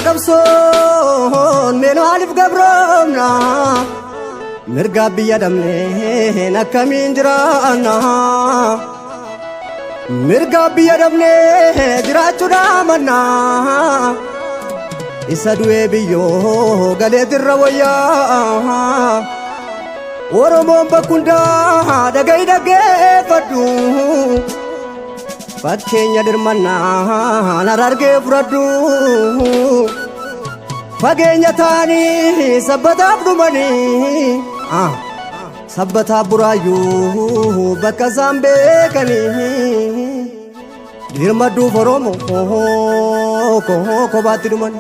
qabsoon meenoo alif gabroomna mirga biyya dhabneen akkamiin jiraanna mirga biyya dhabnee jiraachuudha manna isa du'ee biyyoo galee dirra wayyaa Oromoon bakkundaa dhaga'i dhaggeeffadhu fakkeenya dirmannaa narargee fudhadhu fageenya taanii sabbataaf dhumanii sabbataaf buraayyuu bakka isaan beekanii dirmadduuf Oromoo kophaatti dhuman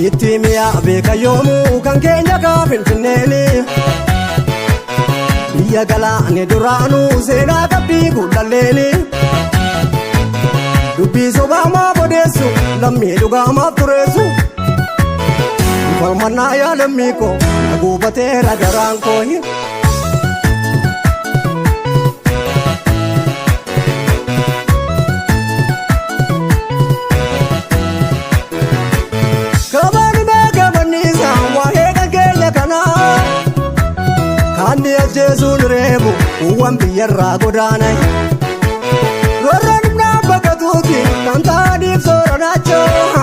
itti mi'a beeka yoomuu kan keenya kaa Finfinneeni biyya galaane duraanuu seenaa qabdii gudhalleeni dubbii sobaamaaf odeessu lammii dhugaamaaf tureessu falmannaa yaa lammii koo naguufateera garaan koo Kandi ajjeesuun reebu uwwan biyyarraa godaanay warra dhibnaa bakkatuuti kan ta'aniif sooranaachoo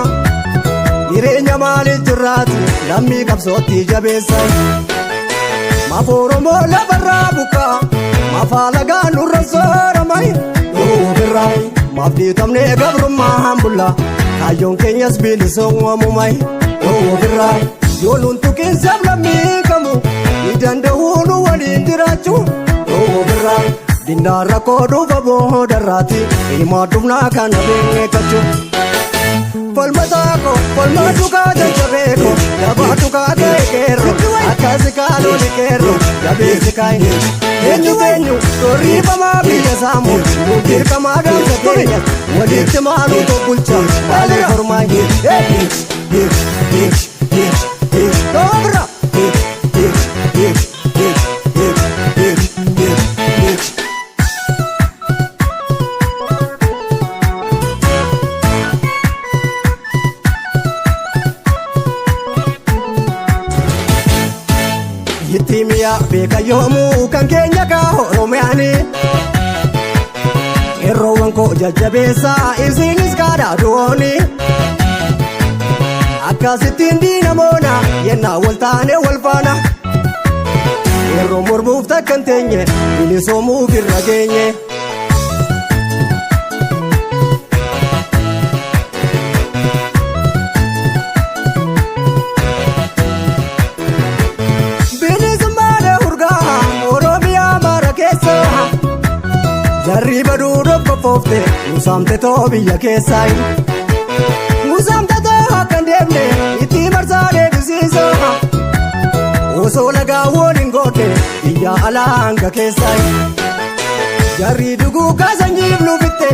jireenya maaliif jirraati lammii qabsootti jabeessay maaf Oromoo lafarraa buqqaa maaf alagaan nurra sooramay birraay maaf dhiitamnee gabrummaa bulla kaayyoon keenyas bilisoomamumay birraay yooluun tuqiinsaaf lammii kamu Danda'uun waliin jiraachuu birraa dinnaa rakkoo dhufa boodarraati ilmaa dhufnaa kana beekachuu falmataa koo falmatu kaa jajjabeeko jabaatu kaa keekeerro akkasi kaalooni keerro jabeessi kaayi eenyu torriifamaa biyya saamu dirqamaa dhaamsa keenya walitti maaluu tokkulcha maalee hormaayi Dobra! Itti mi'a beeka yoomuu kan keenya kaa Oromiyaani yerroowwan koo jajjabeessaa isiinis kaadhaa du'ooni akkasittiin diinamoona yennaa wal taane wal faana yeroo mormuuf takkan teenye bilisoomuuf irra geenye bilisummaadhe hurgaa Oromiyaa mara keessa jarri baduu dhokkofoofte musaamte too biyya keessaayi musaamte too akkan deemne itti marsaa deebisiisa osoo lagaa waliin goote biyya alaa hanga keessaayi jarri dhuguu kaasanyiif nuufitte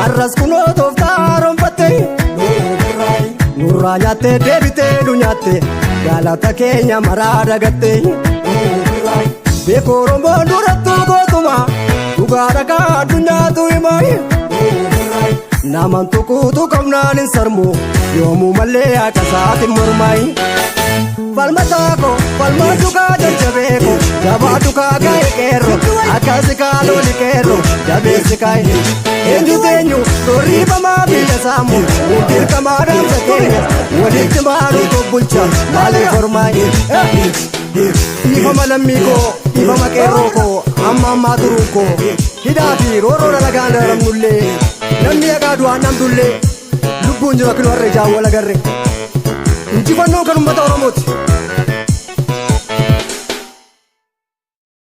arras kunoo tooftaa haaromfatte nurraa nyaatte deebite nu nyaatte galata keenya maraa dagatte beeko Oromoon durattuu gootuma dhugaa dhagaa addunyaatu himaayi naman tukuutu qabnaan hin sarmu yoomuu mallee akka saatiin mormaayi falmataa koo falmatu kaa jajjabeeko jabaatu kaa ga'e qeerro akkasi kaalooni qeerro jabeessi kaayi eenyu torriifamaa biyya saamu dirqamaa dhaamsa keenya walitti maaluu tokkulcha maaliif hormaayi dhiifama lammii koo dhiifama qeerroo koo ammaa turuu koo hidhaa fi rooroo dalagaan daramnullee namni egaa du'aan namdullee lubbuun jira kinu harree jaawwala garre injifannoon kan uummata Oromooti.